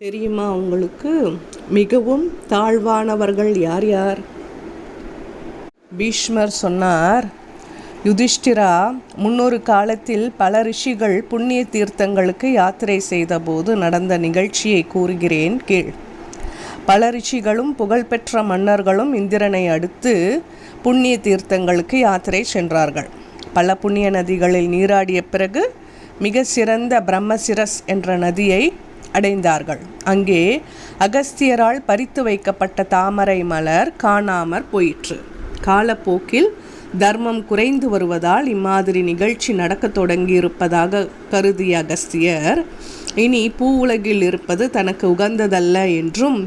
தெரியுமா உங்களுக்கு மிகவும் தாழ்வானவர்கள் யார் யார்? பீஷ்மர் சொன்னார், யுதிஷ்டிரா, முன்னொரு காலத்தில் பல ரிஷிகள் புண்ணிய தீர்த்தங்களுக்கு யாத்திரை செய்தபோது நடந்த நிகழ்ச்சியை கூறுகிறேன் கேள். பல ரிஷிகளும் புகழ்பெற்ற மன்னர்களும் இந்திரனை அடுத்து புண்ணிய தீர்த்தங்களுக்கு யாத்திரை சென்றார்கள். பல புண்ணிய நதிகளில் நீராடிய பிறகு மிக சிறந்த பிரம்மசிரஸ் என்ற நதியை அடைந்தார்கள். அங்கே அகஸ்தியரால் பறித்து வைக்கப்பட்ட தாமரை மலர் காணாமற் போயிற்று. காலப்போக்கில் தர்மம் குறைந்து வருவதால் இம்மாதிரி நிகழ்ச்சி நடக்க தொடங்கியிருப்பதாக கருதிய அகஸ்தியர், இனி பூ உலகில் இருப்பது தனக்கு உகந்ததல்ல என்றும்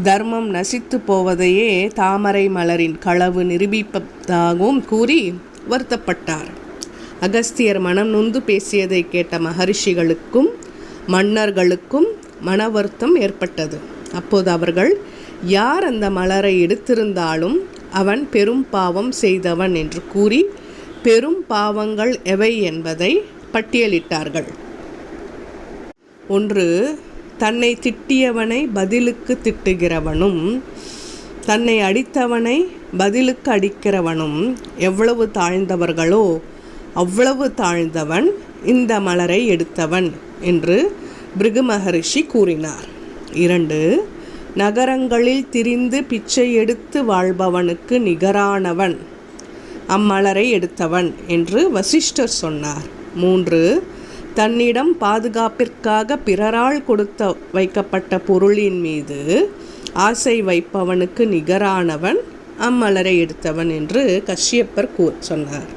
தர்மம் நசித்து போவதையே தாமரை மலரின் களவு நிரூபிப்பதாகவும் கூறி வருத்தப்பட்டார். அகஸ்தியர் மனம் நொந்து பேசியதை கேட்ட மகரிஷிகளுக்கும் மன்னர்களுக்கும் மன வருத்தம் ஏற்பட்டது. அப்போது அவர்கள், யார் அந்த மலரை எடுத்திருந்தாலும் அவன் பெரும் பாவம் செய்தவன் என்று கூறி பெரும் பாவங்கள் எவை என்பதை பட்டியலிட்டார்கள். 1. தன்னை திட்டியவனை பதிலுக்கு திட்டுகிறவனும் தன்னை அடித்தவனை பதிலுக்கு அடிக்கிறவனும் எவ்வளவு தாழ்ந்தவர்களோ அவ்வளவு தாழ்ந்தவன் இந்த மலரை எடுத்தவன் என்று பிருகு மகரிஷி கூறினார். 2. நகரங்களில் திரிந்து பிச்சை எடுத்து வாழ்பவனுக்கு நிகரானவன் அம்மலரை எடுத்தவன் என்று வசிஷ்டர் சொன்னார். 3. தன்னிடம் பாதுகாப்பிற்காக பிறரால் கொடுத்து வைக்கப்பட்ட பொருளின் மீது ஆசை வைப்பவனுக்கு நிகரானவன் அம்மலரை எடுத்தவன் என்று கஷ்யப்பர் சொன்னார்.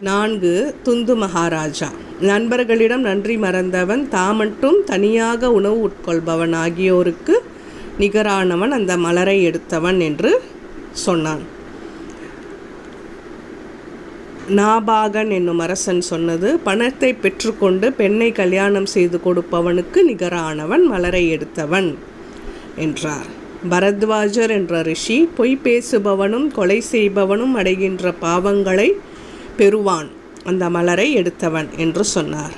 4. துந்து மகாராஜா, நண்பர்களிடம் நன்றி மறந்தவன், தாமட்டும் தனியாக உணவு உட்கொள்பவன் ஆகியோருக்கு நிகரானவன் அந்த மலரை எடுத்தவன் என்று சொன்னான். நாபாகன் என்னும் அரசன் சொன்னது, பணத்தை பெற்றுக்கொண்டு பெண்ணை கல்யாணம் செய்து கொடுப்பவனுக்கு நிகரானவன் மலரை எடுத்தவன் என்றார். பரத்வாஜர் என்ற ரிஷி, பொய் பேசுபவனும் கொலை செய்பவனும் அடைகின்ற பாவங்களை பெறுவான் அந்த மலரை எடுத்தவன் என்று சொன்னார்.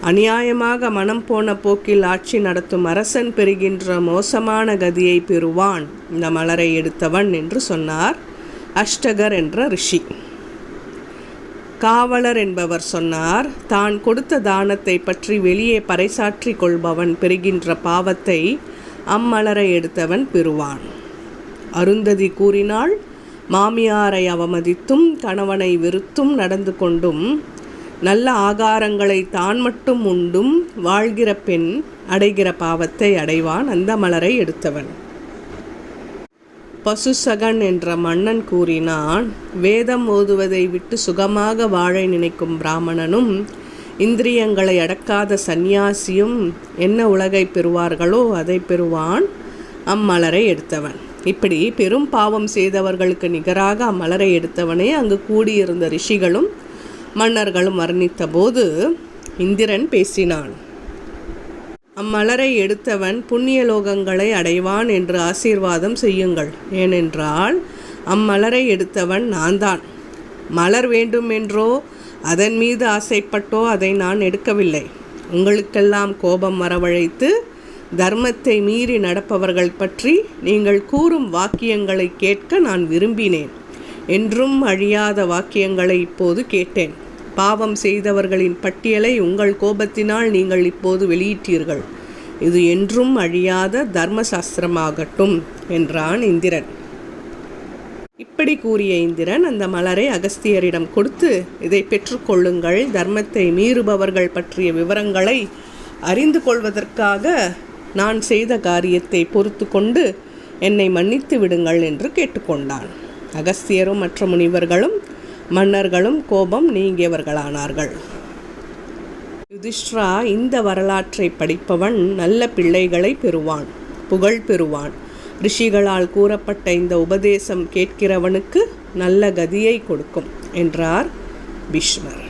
அநியாயமாக மனம் போன போக்கில் ஆட்சி நடத்தும் அரசன் பெறுகின்ற மோசமான கதியை பெறுவான் இந்த மலரை எடுத்தவன் என்று சொன்னார் அஷ்டகர் என்ற ரிஷி. காவலர் என்பவர் சொன்னார், தான் கொடுத்த தானத்தை பற்றி வெளியே பறைசாற்றி கொள்பவன் பெறுகின்ற பாவத்தை அம்மலரை எடுத்தவன் பெறுவான். அருந்ததி கூறினாள், மாமியாரை அவமதித்தும் கணவனை வெறுத்தும் நடந்து கொண்டும் நல்ல ஆகாரங்களை தான் மட்டும் உண்டும் வாழ்கிற பெண் அடைகிற பாவத்தை அடைவான் அந்த மலரை எடுத்தவன். பசுசகன் என்ற மன்னன் கூறினான், வேதம் ஓதுவதை விட்டு சுகமாக வாழ நினைக்கும் பிராமணனும் இந்திரியங்களை அடக்காத சந்நியாசியும் என்ன உலகை பெறுவார்களோ அதை பெறுவான் அம்மலரை எடுத்தவன். இப்படி பெரும் பாவம் செய்தவர்களுக்கு நிகராக அம்மலரை எடுத்தவனே அங்கு கூடியிருந்த ரிஷிகளும் மன்னர்களும் வர்ணித்த போது இந்திரன் பேசினான். அம்மலரை எடுத்தவன் புண்ணியலோகங்களை அடைவான் என்று ஆசீர்வாதம் செய்யுங்கள். ஏனென்றால் அம்மலரை எடுத்தவன் நான் தான். மலர் வேண்டுமென்றோ அதன் மீது ஆசைப்பட்டோ அதை நான் எடுக்கவில்லை. உங்களுக்கெல்லாம் கோபம் வரவழைத்து தர்மத்தை மீறி நடப்பவர்கள் பற்றி நீங்கள் கூறும் வாக்கியங்களை கேட்க நான் விரும்பினேன். என்றும் அழியாத வாக்கியங்களை இப்போது கேட்டேன். பாவம் செய்தவர்களின் பட்டியலை உங்கள் கோபத்தினால் நீங்கள் இப்போது வெளியிட்டீர்கள். இது என்றும் அழியாத தர்மசாஸ்திரமாகட்டும் என்றான் இந்திரன். இப்படி கூறிய இந்திரன் அந்த மலரை அகஸ்தியரிடம் கொடுத்து, இதை பெற்றுக்கொள்ளுங்கள். தர்மத்தை மீறுபவர்கள் பற்றிய விவரங்களை அறிந்து கொள்வதற்காக நான் செய்த காரியத்தை பொறுத்து கொண்டு என்னை மன்னித்து விடுங்கள் என்று கேட்டுக்கொண்டான். அகஸ்தியரும் மற்ற முனிவர்களும் மன்னர்களும் கோபம் நீங்கியவர்களானார்கள். யுதிஷ்டிரா, இந்த வரலாற்றை படிப்பவன் நல்ல பிள்ளைகளை பெறுவான், புகழ் பெறுவான். ரிஷிகளால் கூறப்பட்ட இந்த உபதேசம் கேட்கிறவனுக்கு நல்ல கதியை கொடுக்கும் என்றார் பீஷ்மர்.